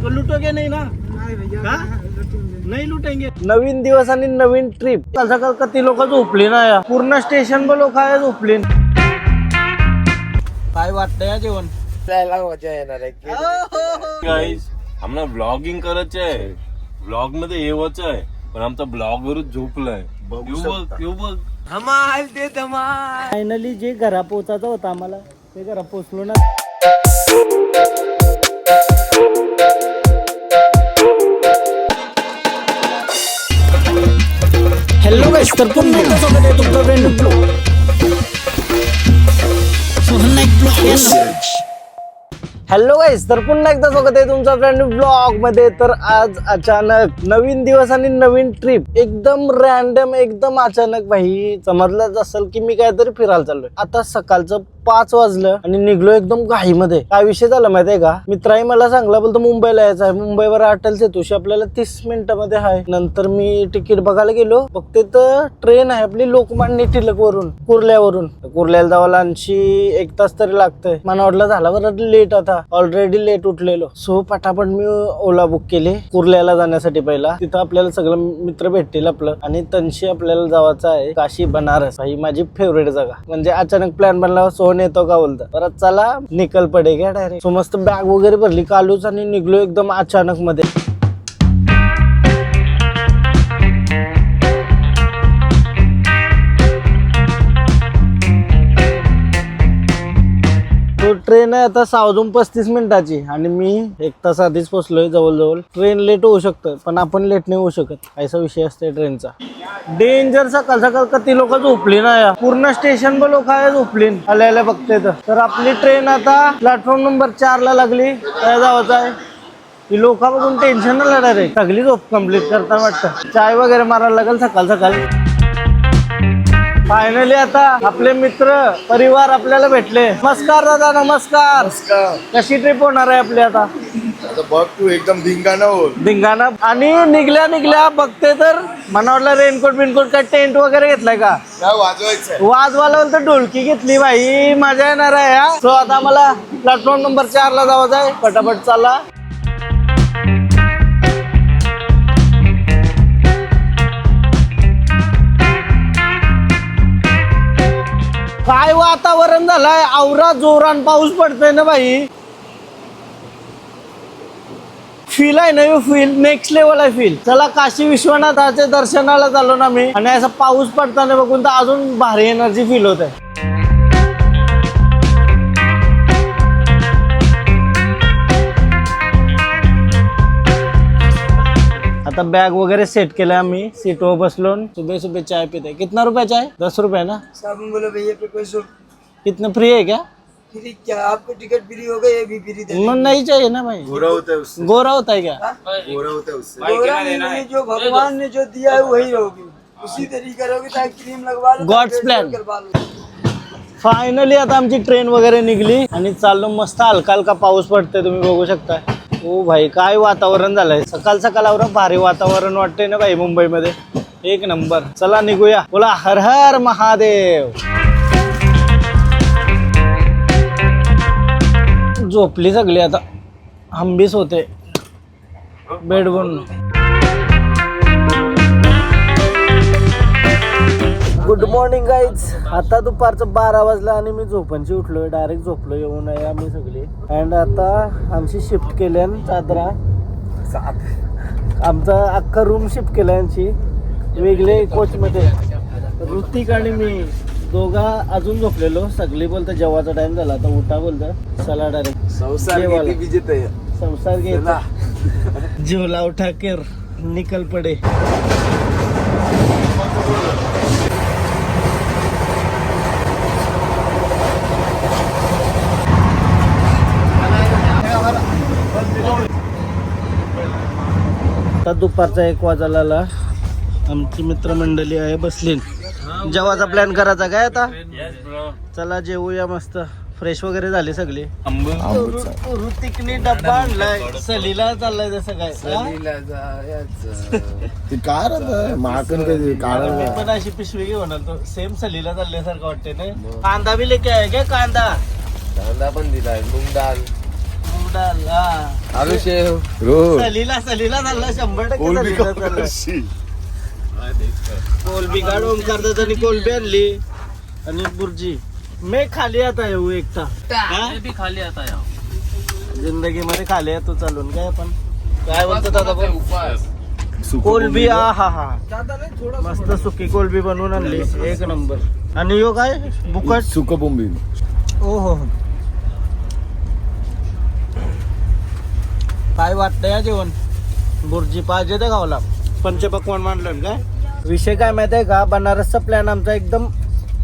हमको लुटोगे नहीं ना? नाही भैया हाँ? लुटेंगे. नहीं लुटेंगे. नवीन दिवस आणि नवीन ट्रिप. काल सकाळ किती लोक झोपली ना या पूर्ण स्टेशन ब लोक आहे झोपली. काय वाटतंय या जेवण? जायला मजा येणार आहे. गाईज आम्हाला ब्लॉगिंग करायचं आहे. ब्लॉग मध्ये येवायचं आहे पण आमचा ब्लॉगवरच झोपलाय. येऊ बघ धमाल ते धमाल. फायनली जे घरा पोचायचं होतं आम्हाला ते घरा पोचलो ना. हॅलो गाइस, तर पुन्हा एकदा स्वागत आहे तुमचं ब्रँड ब्लॉग. हॅलो गाइस, तर पुन्हा एकदा स्वागत आहे तुमचं ब्रँड ब्लॉग मध्ये. तर आज अचानक नवीन दिवस आणि नवीन ट्रिप, एकदम रॅन्डम, एकदम अचानक. भाई समजलंच असेल की मी काहीतरी फिरायला चाललोय. आता सकाळचं 5 वाजलं आणि निघलो एकदम घाईमध्ये. काय विषय झाला माहितीये का? मित्राही मला सांगला, बोलतो मुंबईला यायचं आहे. मुंबईवर अटल सेतूशी आपल्याला 30 मिनिटामध्ये आहे. नंतर मी तिकीट बघायला गेलो, बघते तर ट्रेन आहे आपली लोकमान्य टिळक वरून, कुर्ल्यावरून. कुर्ल्याला जावाला 1 तास तरी लागतंय. मला वाटलं झाला बरं लेट, आता ऑलरेडी लेट उठलेलो. सो पटापट मी ओला बुक केली कुर्ल्याला जाण्यासाठी. पहिला तिथं आपल्याला सगळं मित्र भेटतील आपलं, आणि तनशी आपल्याला जायचं आहे काशी बनारस. ही माझी फेवरेट जागा. म्हणजे अचानक प्लॅन बनला, सोहन येतो का बोलतो. परत चला निकल पडे घ्या डायरेक्ट. सो मस्त बॅग वगैरे भरली कालूच आणि निघलो एकदम अचानक मध्ये. ट्रेन आहे आता 6 वाजून 35 मिनिटाची आणि मी 1 तास आधीच पोहोचलोय जवळजवळ. ट्रेन लेट होऊ शकतं पण आपण लेट नाही होऊ शकत, असा विषय असते ट्रेनचा. डेंजर. सकाळ सकाळ किती लोक झोपली ना या पूर्ण स्टेशन ब लोक आहे झोपली आल्याला बघते. तर आपली ट्रेन आता प्लॅटफॉर्म नंबर 4 ला लागली. काय जायचं आहे की लोक बघून टेन्शन न लढा रे. सगळी झोप कम्प्लीट करता वाटतं. चाय वगैरे मारायला लागेल सकाळ सकाळी. फायनली आता आपले मित्र परिवार आपल्याला भेटले. नमस्कार दादा. नमस्कार. कशी ट्रिप होणार आहे आपली आता? बघ तू एकदम धिंगाणा. आणि निघल्या बघते तर मला वाटलं रेनकोट बिनकोट काय टेंट वगैरे घेतलाय का? वाजवायचं वाजवायला तर ढोलकी घेतली. भाई मजा येणार आहे हा. सो आता मला प्लॅटफॉर्म नंबर 4 ला जायचं आहे. पटापट चला. काय वातावरण झालंय, आवरा जोरान पाऊस पडतोय ना भाई. फील आहे ना, फील नेक्स्ट लेवल आहे फील. चला काशी विश्वनाथाच्या दर्शनाला चाललो ना मी, आणि असा पाऊस पडताना बघून तर अजून भारी एनर्जी फील होत आहे. आता बॅग वगैरे सेट केलं आम्ही. सीटवर बसलो, सुबह सुबह चाय पीते. कितना रुपया चाय? 10 रुपये ना. साबुन बोलो भैया पे कोई कितना फ्री है क्या? फ्री क्या? आपको टिकट फ्री होगा, ये भी फ्री दे. मन नहीं चाहिए ना भाई. गोरा होता है उससे. गोरा होता है क्या? गोरा होता है उससे. गोरा नहीं, जो भगवान ने जो दिया है वही रहोगी, उसी तरीके रहोगी. चाहे क्रीम लगवा लो, God's plan. करवा लो. फायनली आता आमची ट्रेन वगैरे निघली आणि चाललो. मस्त हलका हलका पाऊस पडतोय, तुम्ही बघू शकता. ओ भाई काय वातावरण झालंय. सकाळ सकाळ भारी वातावरण वाटतंय ना भाई मुंबईमध्ये. एक नंबर. चला निघूया. बोला हर हर महादेव. झोपली सगळी आता. हंबीस होते बेडवरून. Good morning guys. आता दुपारचं 12 वाजला आणि मी झोपांची उठलोय. डायरेक्ट झोपलो येऊन आहे आम्ही सगळे. अँड आता आमची शिफ्ट केली आणि चादरा आमचा अख्खा रूम शिफ्ट केला यांची वेगळे कोचमध्ये. ऋतिक आणि मी दोघा अजून झोपलेलो. सगळी बोलतं जेवायचा टाइम झाला, आता उठा बोलतं. चला डायरेक्ट संसार घ्यायचा. जेवला उठा कर निकल पडे. आता दुपारचा 1 वाजायला. आमची मित्रमंडळी आहे बसली. जेवायचा प्लॅन करायचा काय आता? चला जेवूया मस्त. फ्रेश वगैरे झाली सगळी. ऋतिकने डब्बा आणलाय. सलीला चाललाय जसं काय. मी पण अशी पिशवी घेऊन आलो. सेम सलीला चालल्यासारखं वाटते ना. कांदा बी लेके आहे काय? कांदा पण दिलाय. मूग डाळ डाल आलू शेव रोड सलीला चालला 100% सलीला चालला. कोलबी काढून करतात आणि कोलबी आणली आणि बुर्जी. मी खाली आता येऊ एकटा भी खाली आता यार. जिंदगी मध्ये खाली येतो चालून काय आपण काय बोलतो दादा कोलबी हा मस्त सुकी कोलबी बनवून आणली एक नंबर. आणि यो काय बुकट सुका बोंबी ओ हो काय वाटतं या जेवण बुर्जी पाहिजे ते गावला पंचपक्वान मांडलं काय. विषय काय माहिती आहे का बनारसचा प्लॅन आमचा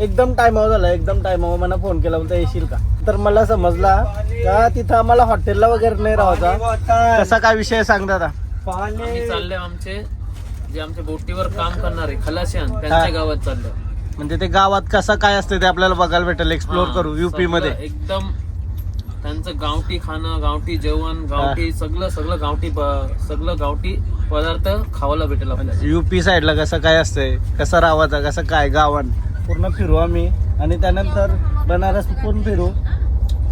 एकदम टायमावर झाला. एकदम टायमावर मला फोन केला म्हणता येशील का. तर मला समजला का तिथं आम्हाला हॉटेलला वगैरे नाही राहायचा. कसा काय विषय सांग दादा. आम्ही चालले आमचे जे आमच्या बोटीवर काम करणारे खलाशियान त्यांच्या गावात चाललो. म्हणजे ते गावात कसं काय असतं ते आपल्याला बघायला भेटेल. एक्सप्लोर करू युपी मध्ये. एकदम त्यांचं गावठी खाणं गावठी जेवण गावठी सगळं गावठी पदार्थ खावायला भेटेल आपल्याला. युपी साईडला कसं काय असतंय कसं राहायचं कसं काय गावान पूर्ण फिरू आम्ही. आणि त्यानंतर बनारस पूर्ण फिरू.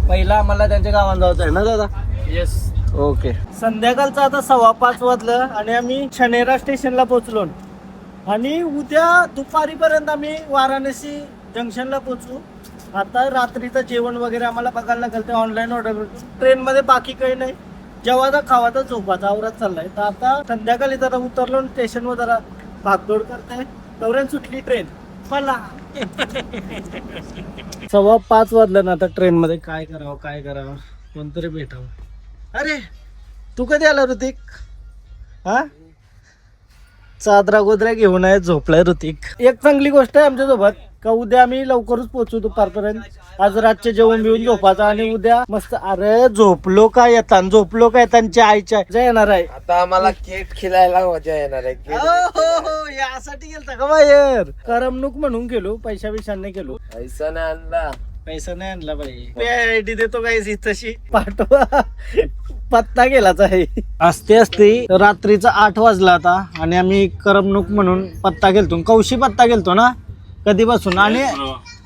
पहिला आम्हाला त्यांच्या गावात जायचं आहे ना दादा. येस. ओके. संध्याकाळचं आता 5:15 वाजलं आणि आम्ही छनेरा स्टेशनला पोहोचलो. आणि उद्या दुपारीपर्यंत आम्ही वाराणसी जंक्शनला पोहोचू. आता रात्रीचं जेवण वगैरे आम्हाला बघायला लागेल ते ऑनलाईन ऑर्डर करतो. ट्रेनमध्ये बाकी काही नाही. जेवायचा खावाचा झोपाचा आवरात चाललाय. तर आता संध्याकाळी जरा उतरलो स्टेशनवर जरा भागदौड करताय तवऱ्यात सुटली ट्रेन. मला 5:15 वाजलं ना. आता ट्रेनमध्ये काय करावं कोणतरी भेटावं. अरे तू कधी आला ऋतिक. हा चादरा गोदऱ्या घेऊन आहे झोपलाय ऋतिक. एक चांगली गोष्ट आहे आमच्यासोबत का उद्या आम्ही लवकरच पोहोचू दुपारपर्यंत. आज रातचे जेवण बिवून झोपायचं आणि उद्या मस्त. अरे झोपलो का येतांच्या आईच्या येणार आहे. आता आम्हाला केक खिलायला मजा येणार आहे. हो यासाठी गेलता का बाहेर. करमणूक म्हणून गेलो. पैसा नाही गेलो. पैसा नाही आणला. पैसा नाही आणला बाई. आयडी देतो काही तशी पाठवा. पत्ता गेलाच आहे. असते रात्रीचा 8 वाजला आता आणि आम्ही करमणूक म्हणून पत्ता गेलतो. कौशी पत्ता गेलतो ना कधीपासून. आणि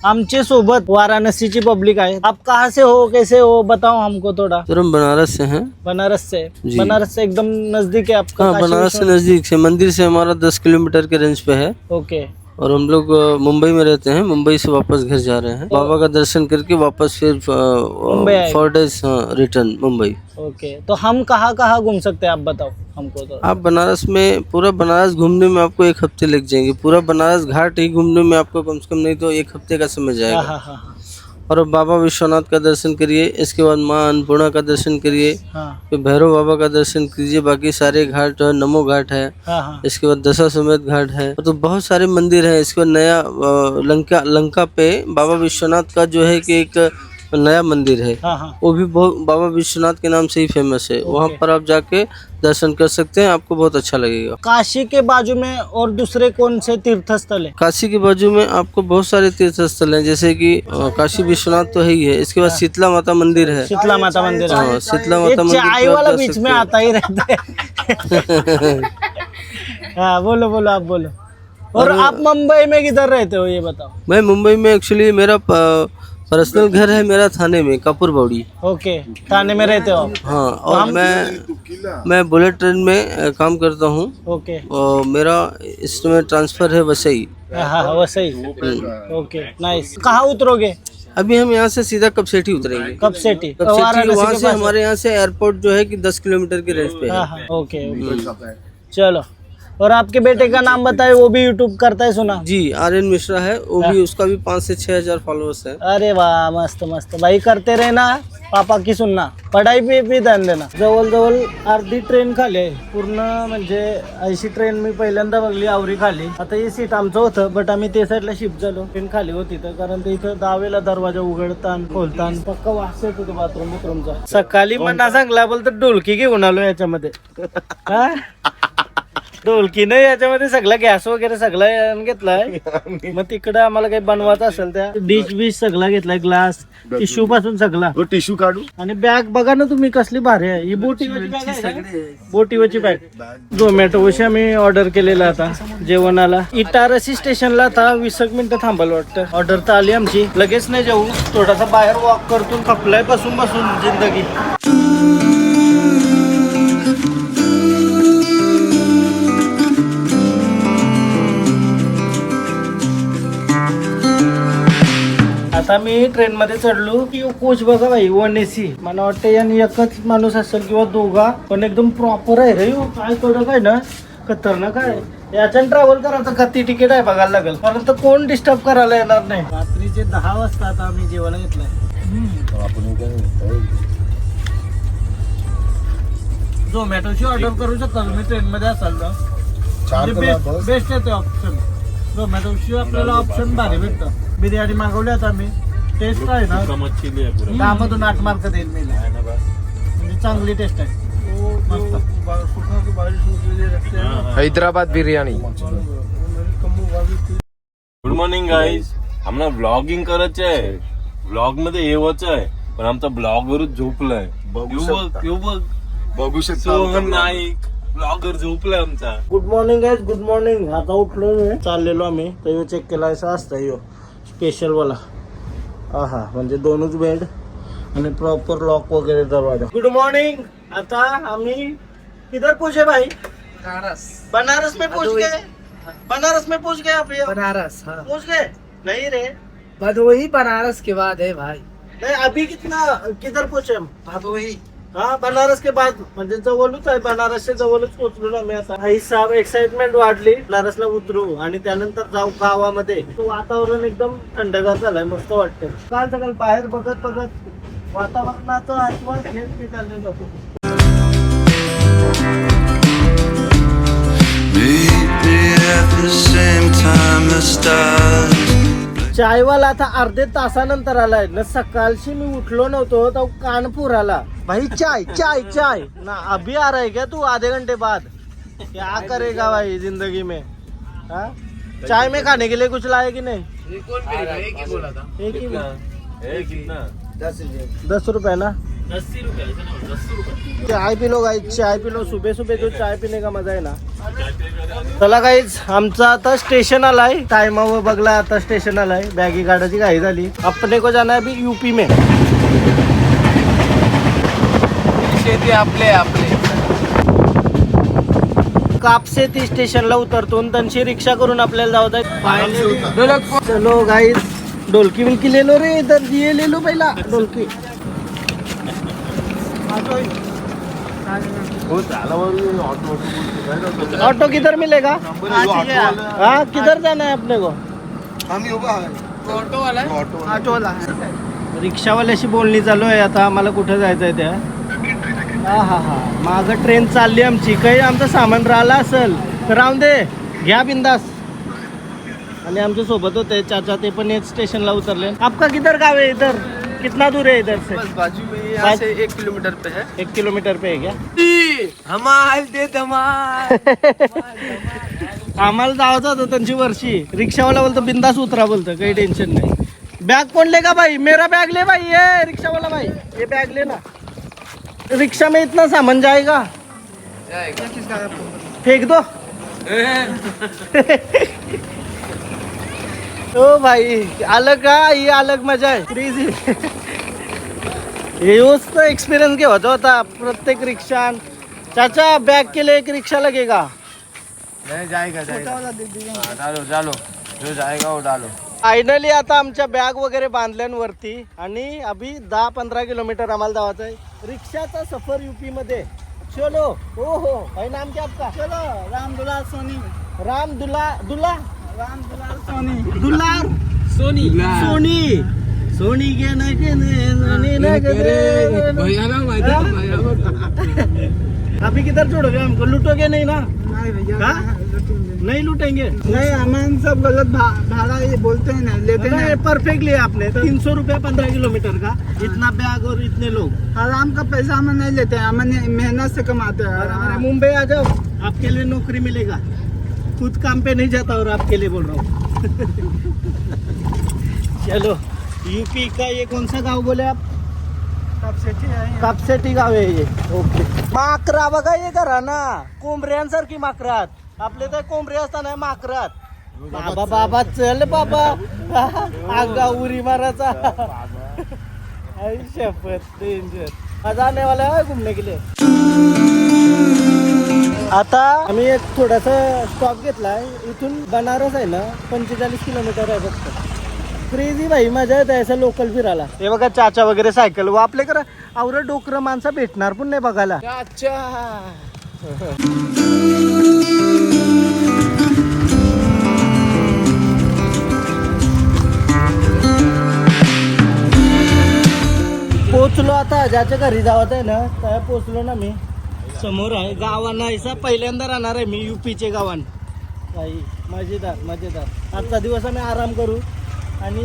आमचे सोबत वाराणसीची पब्लिक आहे. आप कहाँ से हो कैसे हो बताओ हमको थोड़ा. सर हम बनारस से हैं. बनारस से. जी. बनारस से एकदम नजदीक है आपका. हाँ, बनारस से नजदीक से मंदिर से हमारा 10 किलोमीटर के रेंज पे है. ओके. और हम लोग मुंबई में रहते हैं. मुंबई से वापस घर जा रहे हैं. बाबा का दर्शन करके वापस फिर मुंबई आएंगे. 4 days रिटर्न मुंबई. ओके. तो हम कहाँ घूम सकते हैं आप बताओ हमको तो. आप बनारस में पूरा बनारस घूमने में आपको 1 हफ्ते लग जाएंगे. पूरा बनारस घाट ही घूमने में आपको कम से कम नहीं तो 1 हफ्ते का समय जाएगा. हाँ. और बाबा विश्वनाथ का दर्शन करिए. इसके बाद माँ अन्नपूर्णा का दर्शन करिए. हाँ. फिर भैरव बाबा का दर्शन कीजिए. बाकी सारे घाट है. नमो घाट है. हाँ. इसके बाद दशाश्वमेध घाट है. तो बहुत सारे मंदिर हैं. इसके बाद नया लंका पे बाबा विश्वनाथ का जो है कि एक नया मंदिर है. हाँ. वो भी बहुत बाबा विश्वनाथ के नाम से ही फेमस है. वहाँ पर आप जाके दर्शन कर सकते हैं. आपको बहुत अच्छा लगेगा. काशी के बाजू में और दूसरे कौन से तीर्थ स्थल है. काशी के बाजू में आपको बहुत सारे तीर्थ स्थल हैं. जैसे कि काशी विश्वनाथ तो है ही है. इसके बाद शीतला माता मंदिर है. शीतला माता मंदिर. हाँ, शीतला ये माता मंदिर चाय पे आप वाला जा बीच सकते में हैं. आता ही रहता है. हाँ बोलो आप बोलो. और आप मुंबई में किधर रहते हो ये बताओ. मैं मुंबई में एक्चुअली मेरा पर्सनल घर है मेरा थाने में कापुर बावड़ी. ओके. थाने में रहते हो आप. हाँ. और मैं बुलेट ट्रेन में काम करता हूँ. ओके. और मेरा इस समय ट्रांसफर है वसई. हाँ वैसे ही. Okay nice. कहाँ उतरोगे. अभी हम यहाँ से सीधा कपसेठी उतरेंगे. कब सेटी. कपसेठी वहाँ से हमारे यहाँ से एयरपोर्ट जो है कि 10 किलोमीटर की रेंज पे है. हाँ. ओके. चलो. और आपके बेटे का नाम बताए. वो भी यूट्यूब करता है सुना. जी आर्यन मिश्रा है. वो भी उसका भी 5 से 6 हजार फॉलोअर्स है. अरे वाह मस्त भाई. करते रहना. पापा की सुनना. पढ़ाई पे भी ध्यान देना. जवळ अर्धी ट्रेन खाली आहे पूर्ण. म्हणजे अशी ट्रेन मी पहिल्यांदा बघली. आवरी खाली. आता हे सीट आमचं होतं बट आम्ही ते साईडला शिफ्ट झालो. ट्रेन खाली होती तर कारण ते इथं 10 वेळेला दरवाजा उघडतान खोलतान पक्का वास येत होतो बाथरूमचा. सकाळी म्हणा सांगला बोल तर डोलकी घेऊन आलो याच्यामध्ये. हा ढोलकी नाही याच्यामध्ये सगळं गॅस वगैरे सगळं घेतलाय. मग तिकडे आम्हाला काही बनवायचं असेल त्या डिश बिश सगळा घेतलाय. ग्लास टिश्यू पासून सगळा. टिश्यू काढू. आणि बॅग बघा ना तुम्ही कसली भारी आहे. ही बोटीवरची बॅग आहे. बोटीवरची बॅग. झोमॅटोशी आम्ही ऑर्डर केलेला आता जेवणाला. इटारसी स्टेशनला आता 20 मिनिटं थांबायला वाटतं. ऑर्डर तर आली आमची. लगेच नाही जाऊ. थोडासा बाहेर वॉक करतून खपलाय बसून जिंदगी. आता मी ट्रेन मध्ये चढलो की कोच बघा भाई 1 AC. मला वाटतं याने एकच माणूस असेल किंवा दोघा, पण एकदम प्रॉपर आहे रे. काय कडक आहे ना, खतरनाक आहे. याच्यानं ट्रॅव्हल करायचं किती तिकीट आहे बघायला लागेल, कारण तर कोण डिस्टर्ब करायला येणार नाही. रात्रीचे 10 वाजता आता आम्ही जेवायला घेतलंय. झोमॅटोची ऑर्डर करू शकता तुम्ही ट्रेन मध्ये असाल तर. बेस्ट आहे ते ऑप्शन. झोमॅटोची आपल्याला ऑप्शन भारी भेटतं. बिर्याणी मागवली आता आम्ही, टेस्ट आहे ना, मच्छी आहे पुरा. 10 8 मार्क देईल मी, म्हणजे चांगली टेस्ट आहे. Hyderabad biryani. Good morning guys. आम्हाला व्लॉगिंग करायचं आहे, व्लॉग मध्ये येवायचं आहे, पण आमचा ब्लॉग वरच झोपलाय. येऊ बघ सोहन नाईक ब्लॉगर झोपलाय आमचा. Good morning guys, good morning. आता उठलो मी, चाललेलो आम्ही. तर यो चेक केला असं असतं यो स्पेशल वाला. हा म्हणजे 2च बेड आणि प्रॉपर लॉक वगैरे दरवाजा. Good morning. आता आम्ही किधर पहुंचे भाई? बनारस में पहुंच गए. बनारस में पहुंच गए आप? बनारस, हाँ पहुंच गए? नहीं रे, भदोही बनारस के बाद है भाई. नहीं अभी किधर पहुंचे हम? भदोही. हा बनारस के बाद, म्हणजे जवळच आहे. बनारसच्या जवळच पोहोचलो ना मी. आता आई साहेब एक्साइटमेंट वाढली. बनारसला उतरू आणि त्यानंतर जाऊ गावामध्ये. तो वातावरण एकदम थंडगार झालंय, मस्त वाटतंय. काल सकाळ बाहेर बघत वातावरणाचं आस्वाद घेत मी चाललेलो होतो. चायवाला आता अर्धे तासानंतर आलाय ना. सकाळशी मी उठलो नव्हतो तो कानपूर आला. भाई चाय चाय चाय ना, अभी आ रहा है क्या तू? आधे घंटे बाद. क्या करेगा भाई जिंदगी में? हाँ? चाय में खाने के लिए कुछ लाए कि नहीं? एक ही बोला था. एक ही कितना? 10 रुपए ना. 80 रुपये. 10 रुपये. चाय पी लो गाईज, चाय पी लो. सुबह सुबह जो चाय पीने का मजा आहे ना. चला गाईज, आमचा आता स्टेशन आलाय. टाइमावर बघला आता स्टेशन आलाय. बॅगी काढायची घाई झाली. अपने को जाना है अभी यूपी में. शेती आपले कापसे ती स्टेशनला उतरतो, त्यांची रिक्षा करून आपल्याला जावत आहे. चलो गाईज, ढोलकी बिलकी ले लो रे. इधर ये ले लो पहिला ढोलकी. ऑटो किधर मिलेगा? हाँ किधर जाना है अपने को? ऑटो वाला. रिक्षावाल्याशी बोलणी चालू आहे आता. आम्हाला कुठं जायचं आहे त्या. हा मागं ट्रेन चालली आमची. काही आमचं सामान राहिलं असेल तर राहून दे, घ्या बिंदास. आणि आमच्या सोबत होते चाचा, ते पण एक स्टेशनला उतरले. आपका किधर गाव है? इधर कितना दूर है इधर से? बाजू में यहाँ से 1 किलोमीटर पे है. 1 किलोमीटर पे है क्या? धमाल दे धमाल. आम्हाला जायचं होतं त्यांची वर्षी. रिक्षावाला बोलतो बिंदास उतरा, बोलतो काही टेन्शन नाही. बैग कौन लेगा भाई? मेरा बैग ले भाई. ये रिक्शा वाला भाई, ये बैग लेना. रिक्शा में इतना सामान जाएगा, फेंक दो. ओ भाई, अलग का ये अलग मजा है. क्रेजी. हेच तो एक्सपीरियंस घेवायचा होता प्रत्येक रिक्षा. चाचा बैग के लिए एक रिक्शा लगेगा. नहीं जाएगा डालो जो जाएगा वो डालो. फायनली आता आमच्या बॅग वगैरे बांधल्यांवरती आणि अभी 10-15 किलोमीटर आम्हाला जायचं आहे. रिक्षाचा सफर यूपी मध्ये. चलो. हो भाई, नाम क्या आपका? चलो. राम दुलार सोनी. राम दुलार सोनी के अभी किधर छोड़ोगे हमको? लूटोगे नहीं ना? नहीं भैया, हाँ? नहीं लूटेंगे. नहीं, अमन सब गलत भाड़ा ये बोलते हैं ना, लेते नहीं, हैं. परफेक्ट लिया आपने. 300 रुपया 15 किलोमीटर का. इतना बैग और इतने लोग. हराम का पैसा हम नहीं लेते हैं, हम मेहनत से कमाते हैं. अरे मुंबई आ जाओ, आपके लिए नौकरी मिलेगा. खुद काम पे नहीं जाता और आपके लिए बोल रहा हूँ. चलो. यूपी का ये कौन सा गांव बोले आप? कापसेटी गाव आहे हे. ओके. माकरा बघा हे घराना, कोंबड्यांसारखी माकरात. आपले तर कोंबडे असताना माकरात. बाबा चल बाबा. आगा उरी मारायचा. आई शपथ, डेंजर. मजा आने वाला है घूमने के लिए. आता आम्ही एक थोडासा स्टॉप घेतलाय. इथून बनारस आहे ना 45 किलोमीटर आहे फक्त. क्रेझी भाई, मजा येते असं लोकल फिरायला. हे बघा चाचा वगैरे सायकल व आपल्याकडे आवरं डोकरं माणसं भेटणार पण नाही बघायला. पोचलो आता ज्याच्या घरी जावत आहे ना त्या पोचलो ना मी. समोर आहे गावांना ऐसा पहिल्यांदा राहणार आहे मी UP चे गावान. काही मजेदार मजेदार. आजचा दिवस आम्ही आराम करू आणि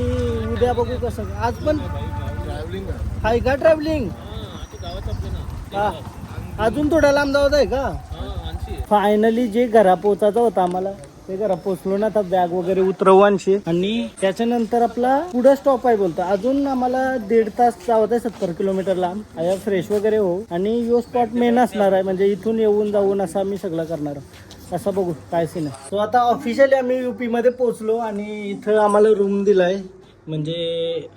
उद्या बघू कसं. आज पण आहे का ट्रॅव्हलिंग? हा अजून थोडा लांब जावत आहे का? फायनली जे घरा पोचायचं होतं आम्हाला ते घरा पोचलो ना. आता बॅग वगैरे उतरवू आणशी आणि त्याच्यानंतर आपला पुढे स्टॉप आहे बोलतो. अजून आम्हाला 1.5 तास जावत आहे 70 किलोमीटर लांब. आया फ्रेश वगैरे हो आणि यो स्पॉट मेन असणार आहे. म्हणजे इथून येऊन जाऊन असं आम्ही सगळं करणार असं बघू काय सीन आहे. सो आता ऑफिशियली आम्ही UP मध्ये पोहोचलो आणि इथं आम्हाला रूम दिलाय. म्हणजे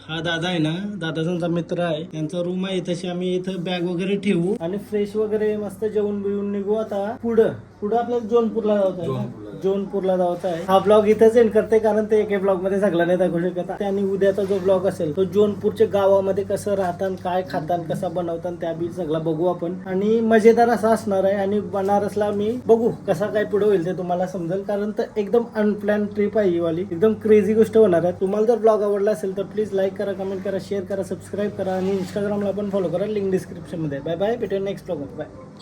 हा दादा आहे ना, दादाचा मित्र आहे, त्यांचा रूम आहे. तशी आम्ही इथं बॅग वगैरे ठेवू आणि फ्रेश वगैरे मस्त जेवण बिवून निघू. आता पुढं आपल्याला जोनपूरला जायचं आहे. जोनपूरला जायचं आहे. हा ब्लॉग इथंच एंड करते कारण ते एके ब्लॉग मध्ये सगळं नाही दाखवू शकत. आणि उद्याचा जो ब्लॉग असेल तो जोनपूरच्या गावामध्ये कसं राहतात, काय खातात, कसा बनवतात त्या बी सगळं बघू आपण. आणि मजेदार असा असणार आहे. आणि बनारसला मी बघू कसा काय पुढे होईल ते तुम्हाला समजेल. कारण तर एकदम अनप्लॅन ट्रिप आहे ही वाली. एकदम क्रेझी गोष्ट होणार आहे. तुम्हाला जर ब्लॉग आवडला असेल तर प्लीज लाईक करा, कमेंट करा, शेअर करा, सबस्क्राईब करा आणि इंस्टाग्रामला पण फॉलो करा. लिंक डिस्क्रिप्शन मध्ये. बाय बाय, भेटूया नेक्स्ट ब्लॉग. बाय.